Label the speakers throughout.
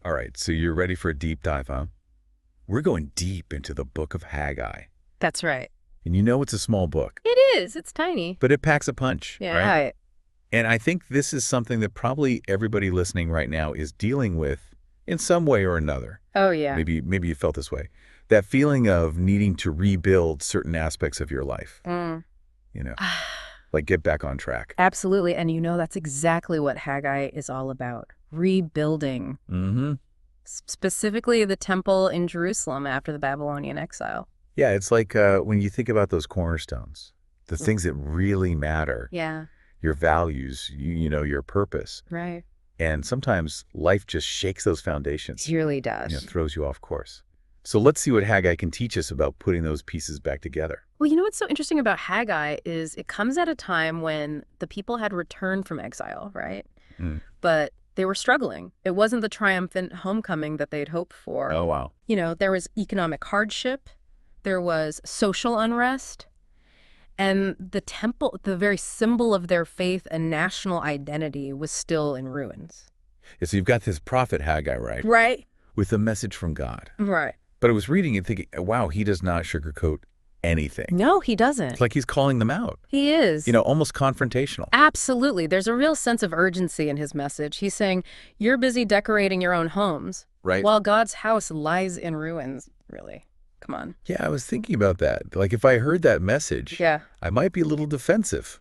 Speaker 1: All right, so you're ready for a deep dive, huh? We're going deep into the book of Haggai.
Speaker 2: That's right.
Speaker 1: And you know it's a small book,
Speaker 2: It is. It's tiny.
Speaker 1: but it packs a punch,
Speaker 2: Yeah.
Speaker 1: right?
Speaker 2: Right.
Speaker 1: And I think this is something that probably everybody listening right now is dealing with in some way or another.
Speaker 2: Oh, yeah.
Speaker 1: Maybe you felt this way. That feeling of needing to rebuild certain aspects of your life,
Speaker 2: Mm.
Speaker 1: you know, like get back on track.
Speaker 2: Absolutely. And that's exactly what Haggai is all about. Rebuilding.
Speaker 1: Mm-hmm.
Speaker 2: Specifically the temple in Jerusalem after the Babylonian exile.
Speaker 1: Yeah, it's like when you think about those cornerstones, the things that really matter,
Speaker 2: Yeah.
Speaker 1: your values, your purpose.
Speaker 2: Right.
Speaker 1: And sometimes life just shakes those foundations,
Speaker 2: It really does.
Speaker 1: throws you off course. So let's see what Haggai can teach us about putting those pieces back together.
Speaker 2: Well, what's so interesting about Haggai is it comes at a time when the people had returned from exile, right?
Speaker 1: Mm.
Speaker 2: But they were struggling. It wasn't the triumphant homecoming that they'd hoped for.
Speaker 1: Oh, wow.
Speaker 2: There was economic hardship, there was social unrest, and the temple, the very symbol of their faith and national identity, was still in ruins.
Speaker 1: Yeah, so you've got this prophet Haggai, right?
Speaker 2: Right.
Speaker 1: With a message from God.
Speaker 2: Right.
Speaker 1: But I was reading and thinking, wow, he does not sugarcoat anything.
Speaker 2: No, he doesn't.
Speaker 1: It's like he's calling them out.
Speaker 2: He is.
Speaker 1: Almost confrontational.
Speaker 2: Absolutely. There's a real sense of urgency in his message. He's saying, you're busy decorating your own homes,
Speaker 1: Right.
Speaker 2: while God's house lies in ruins, really. Come on.
Speaker 1: Yeah, I was thinking about that. Like if I heard that message,
Speaker 2: Yeah.
Speaker 1: I might be a little defensive.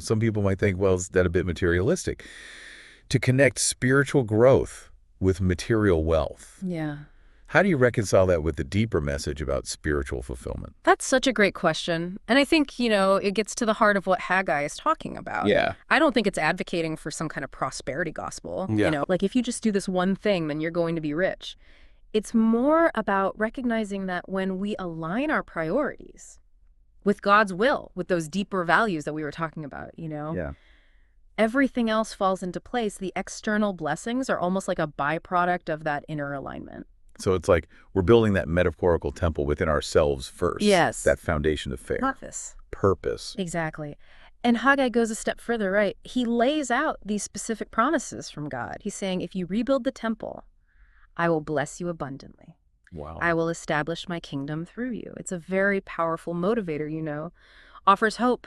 Speaker 1: Some people might think, well, is that a bit materialistic? To connect spiritual growth with material wealth.
Speaker 2: Yeah.
Speaker 1: How do you reconcile that with the deeper message about spiritual fulfillment?
Speaker 2: That's such a great question. And I think, it gets to the heart of what Haggai is talking about.
Speaker 1: Yeah.
Speaker 2: I don't think it's advocating for some kind of prosperity gospel.
Speaker 1: Yeah.
Speaker 2: Like if you just do this one thing, then you're going to be rich. It's more about recognizing that when we align our priorities with God's will, with those deeper values that we were talking about,
Speaker 1: Yeah.
Speaker 2: everything else falls into place. The external blessings are almost like a byproduct of that inner alignment.
Speaker 1: So it's like we're building that metaphorical temple within ourselves first.
Speaker 2: Yes.
Speaker 1: That foundation of faith. Purpose.
Speaker 2: Exactly. And Haggai goes a step further, right? He lays out these specific promises from God. He's saying, if you rebuild the temple, I will bless you abundantly.
Speaker 1: Wow.
Speaker 2: I will establish my kingdom through you. It's a very powerful motivator, offers hope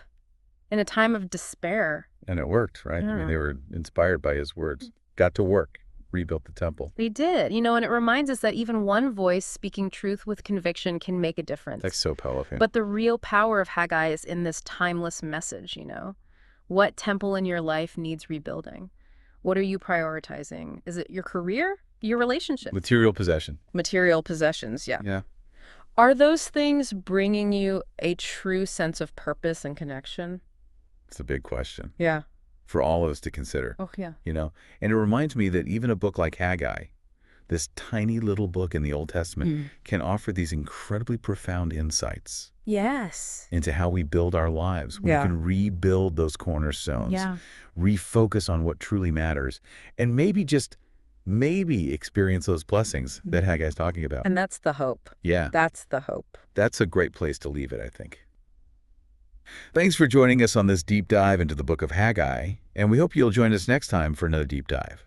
Speaker 2: in a time of despair.
Speaker 1: And it worked, right? I mean,
Speaker 2: Yeah.
Speaker 1: they were inspired by his words. Got to work. Rebuilt the temple.
Speaker 2: They did, and it reminds us that even one voice speaking truth with conviction can make a difference.
Speaker 1: That's so powerful.
Speaker 2: But the real power of Haggai is in this timeless message, What temple in your life needs rebuilding? What are you prioritizing? Is it your career? Your relationship?
Speaker 1: Material possession.
Speaker 2: Material possessions, yeah.
Speaker 1: Yeah.
Speaker 2: Are those things bringing you a true sense of purpose and connection?
Speaker 1: It's a big question
Speaker 2: Yeah.
Speaker 1: for all of us to consider.
Speaker 2: Oh, yeah.
Speaker 1: And it reminds me that even a book like Haggai, this tiny little book in the Old Testament, can offer these incredibly profound insights
Speaker 2: Yes.
Speaker 1: into how we build our lives. We
Speaker 2: Yeah.
Speaker 1: can rebuild those cornerstones,
Speaker 2: Yeah.
Speaker 1: refocus on what truly matters, and maybe experience those blessings that Haggai's talking about.
Speaker 2: And that's the hope.
Speaker 1: Yeah,
Speaker 2: That's the hope.
Speaker 1: that's a great place to leave it, I think. Thanks for joining us on this deep dive into the book of Haggai, and we hope you'll join us next time for another deep dive.